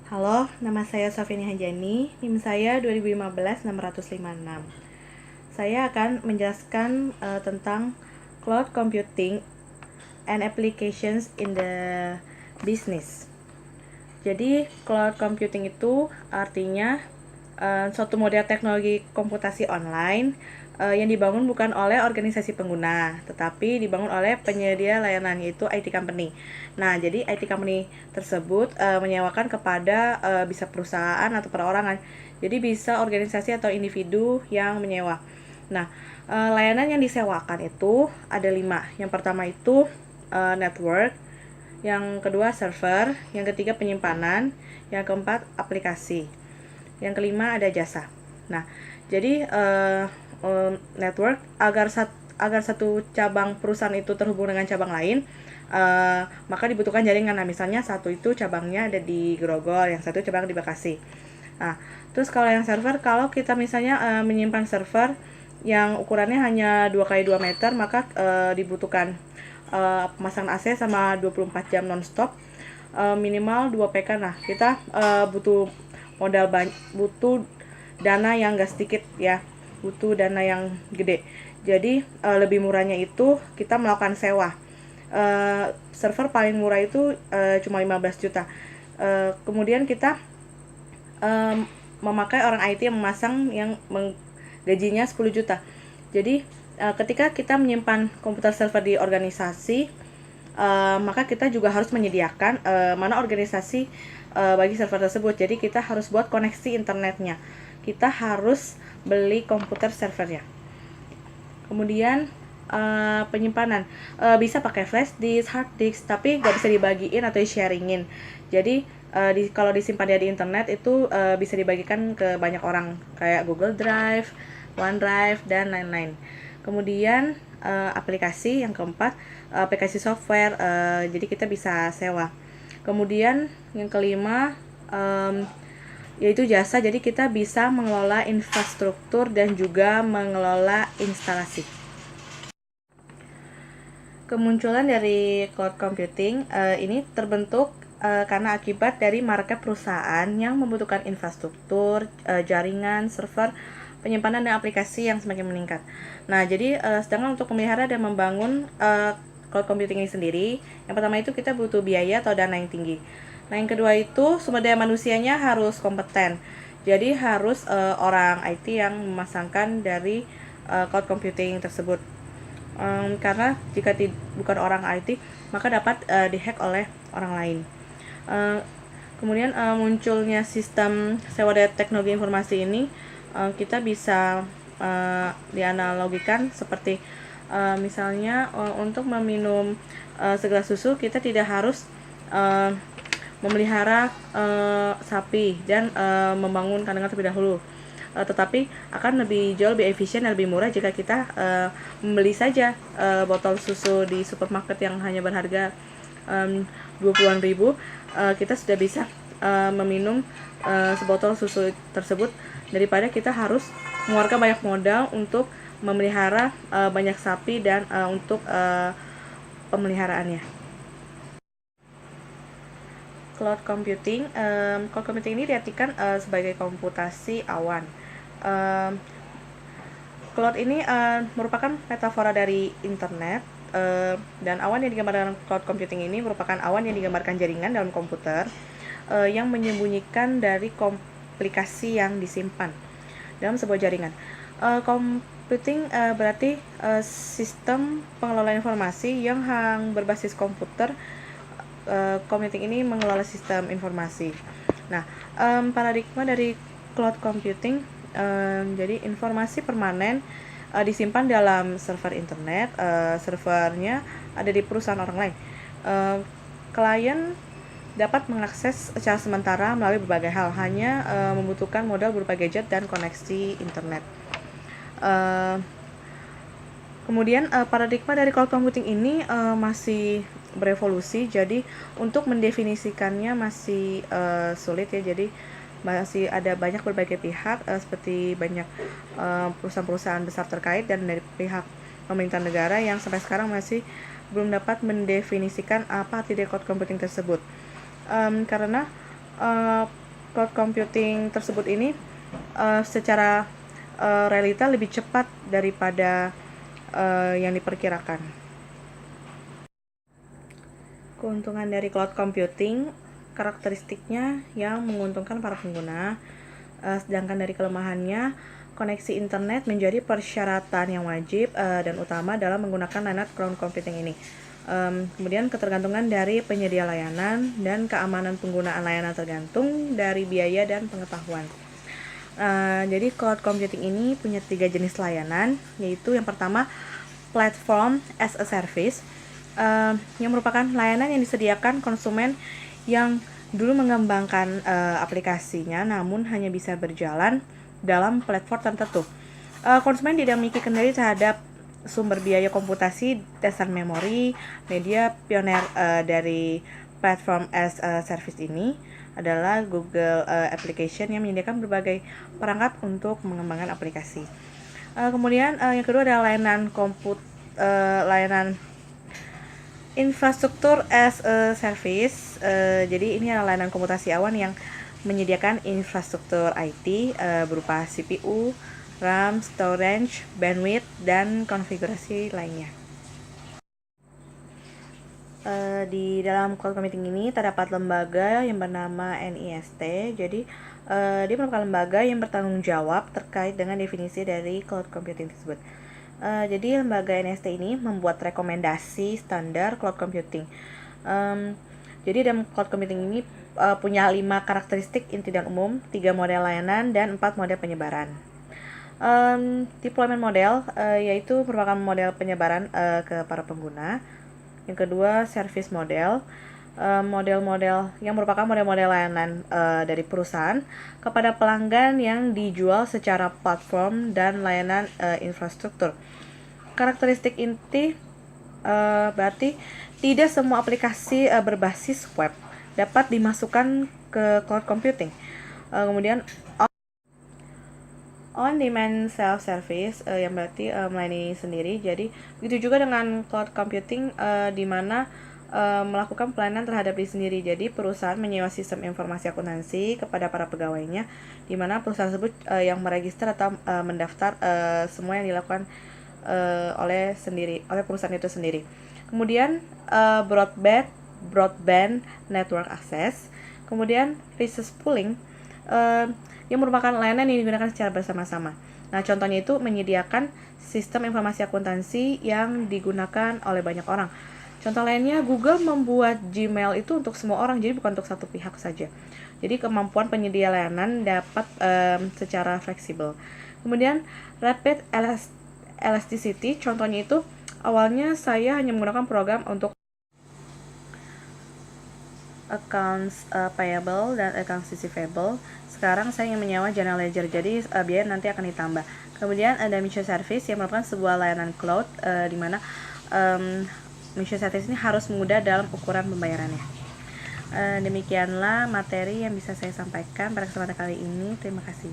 Halo, nama saya Safini Hanjani, NIM saya 2015-656. Saya akan menjelaskan tentang cloud computing and applications in the business. Jadi, cloud computing itu artinya suatu model teknologi komputasi online yang dibangun bukan oleh organisasi pengguna, tetapi dibangun oleh penyedia layanan, yaitu IT company. Nah, jadi IT company tersebut menyewakan kepada bisa perusahaan atau perorangan. Jadi bisa organisasi atau individu yang menyewa. Nah, layanan yang disewakan itu ada 5. Yang pertama itu network, yang kedua server, yang ketiga penyimpanan, yang keempat aplikasi, yang kelima ada jasa. Nah, jadi network agar satu cabang perusahaan itu terhubung dengan cabang lain, maka dibutuhkan jaringan. Nah, misalnya satu itu cabangnya ada di Grogol, yang satu cabang di Bekasi. Nah, terus kalau yang server, kalau kita misalnya menyimpan server yang ukurannya hanya 2x2 meter, maka dibutuhkan pemasangan AC sama 24 jam nonstop, minimal 2 PK. Nah, kita butuh dana yang gak sedikit ya, butuh dana yang gede. Jadi lebih murahnya itu kita melakukan sewa. Server paling murah itu cuma 15 juta. Kemudian kita memakai orang IT yang memasang yang gajinya 10 juta. Jadi ketika kita menyimpan komputer server di organisasi, maka kita juga harus menyediakan mana organisasi bagi server tersebut. Jadi kita harus buat koneksi internetnya. Kita harus beli komputer servernya. Kemudian penyimpanan bisa pakai flash disk, hard disk, tapi nggak bisa dibagiin atau sharingin. Jadi kalau disimpan di internet itu bisa dibagikan ke banyak orang, kayak Google Drive, OneDrive, dan lain-lain. Kemudian aplikasi, yang keempat aplikasi software, jadi kita bisa sewa. Kemudian yang kelima yaitu jasa, jadi kita bisa mengelola infrastruktur dan juga mengelola instalasi. Kemunculan dari cloud computing ini terbentuk karena akibat dari maraknya perusahaan yang membutuhkan infrastruktur, jaringan, server, penyimpanan, dan aplikasi yang semakin meningkat. Nah, jadi sedangkan untuk memelihara dan membangun cloud computing ini sendiri, yang pertama itu kita butuh biaya atau dana yang tinggi. Nah, yang kedua itu sumber daya manusianya harus kompeten. Jadi harus orang IT yang memasangkan dari cloud computing tersebut. Karena jika bukan orang IT, maka dapat dihack oleh orang lain. Kemudian munculnya sistem sewa daya teknologi informasi ini, kita bisa dianalogikan seperti misalnya untuk meminum segelas susu, kita tidak harus memelihara sapi dan membangun kandang terlebih dahulu, tetapi akan jauh lebih efisien dan lebih murah jika kita membeli saja botol susu di supermarket yang hanya berharga 20-an ribu. Kita sudah bisa meminum sebotol susu tersebut daripada kita harus mengeluarkan banyak modal untuk memelihara banyak sapi dan untuk pemeliharaannya. Cloud computing ini diartikan sebagai komputasi awan. Cloud ini merupakan metafora dari internet, dan awan yang digambarkan cloud computing ini merupakan awan yang digambarkan jaringan dalam komputer yang menyembunyikan dari komplikasi yang disimpan dalam sebuah jaringan. Computing berarti sistem pengelola informasi yang berbasis komputer. Computing ini mengelola sistem informasi. Nah, paradigma dari cloud computing, jadi informasi permanen disimpan dalam server internet. Servernya ada di perusahaan orang lain. Klien dapat mengakses secara sementara melalui berbagai hal, hanya membutuhkan modal berupa gadget dan koneksi internet. Kemudian paradigma dari cloud computing ini masih berevolusi, jadi untuk mendefinisikannya masih sulit ya. Jadi masih ada banyak berbagai pihak, seperti banyak perusahaan-perusahaan besar terkait dan dari pihak pemerintah negara yang sampai sekarang masih belum dapat mendefinisikan apa arti dari cloud computing tersebut. Karena cloud computing tersebut ini secara realita lebih cepat daripada yang diperkirakan. Keuntungan dari cloud computing, karakteristiknya yang menguntungkan para pengguna, sedangkan dari kelemahannya, koneksi internet menjadi persyaratan yang wajib dan utama dalam menggunakan layanan cloud computing ini. Kemudian ketergantungan dari penyedia layanan dan keamanan penggunaan layanan tergantung dari biaya dan pengetahuan. Jadi cloud computing ini punya 3 jenis layanan, yaitu yang pertama platform as a service, yang merupakan layanan yang disediakan konsumen yang dulu mengembangkan aplikasinya namun hanya bisa berjalan dalam platform tertentu. Konsumen tidak memiliki kendali terhadap sumber biaya komputasi, dasar memori. Media pioner dari platform as a service ini adalah Google Application yang menyediakan berbagai perangkat untuk mengembangkan aplikasi. Kemudian yang kedua adalah layanan infrastruktur as a service. Jadi ini adalah layanan komputasi awan yang menyediakan infrastruktur IT berupa CPU, RAM, storage, bandwidth, dan konfigurasi lainnya. Di dalam cloud computing ini terdapat lembaga yang bernama NIST. Jadi dia merupakan lembaga yang bertanggung jawab terkait dengan definisi dari cloud computing tersebut. Jadi lembaga NIST ini membuat rekomendasi standar cloud computing. Jadi dalam cloud computing ini punya 5 karakteristik inti dan umum, 3 model layanan, dan 4 model penyebaran. Deployment model yaitu merupakan model penyebaran ke para pengguna. Yang kedua, service model, model-model yang merupakan model-model layanan dari perusahaan kepada pelanggan yang dijual secara platform dan layanan infrastruktur. Karakteristik inti berarti tidak semua aplikasi berbasis web dapat dimasukkan ke cloud computing. Kemudian on-demand self-service yang berarti melayani sendiri. Jadi begitu juga dengan cloud computing di mana melakukan pelayanan terhadap diri sendiri. Jadi perusahaan menyewa sistem informasi akuntansi kepada para pegawainya, di mana perusahaan tersebut yang meregister atau mendaftar semua yang dilakukan oleh perusahaan itu sendiri. Kemudian broadband network access. Kemudian resource pooling yang merupakan layanan yang digunakan secara bersama-sama. Nah, contohnya itu menyediakan sistem informasi akuntansi yang digunakan oleh banyak orang. Contoh lainnya, Google membuat Gmail itu untuk semua orang, jadi bukan untuk satu pihak saja. Jadi kemampuan penyedia layanan dapat secara fleksibel. Kemudian rapid elasticity, contohnya itu awalnya saya hanya menggunakan program untuk accounts payable dan accounts receivable. Sekarang saya ingin menyewa general ledger, jadi biaya nanti akan ditambah. Kemudian ada mission service yang merupakan sebuah layanan cloud di mana mission service ini harus mudah dalam ukuran pembayarannya. Demikianlah materi yang bisa saya sampaikan pada kesempatan kali ini. Terima kasih.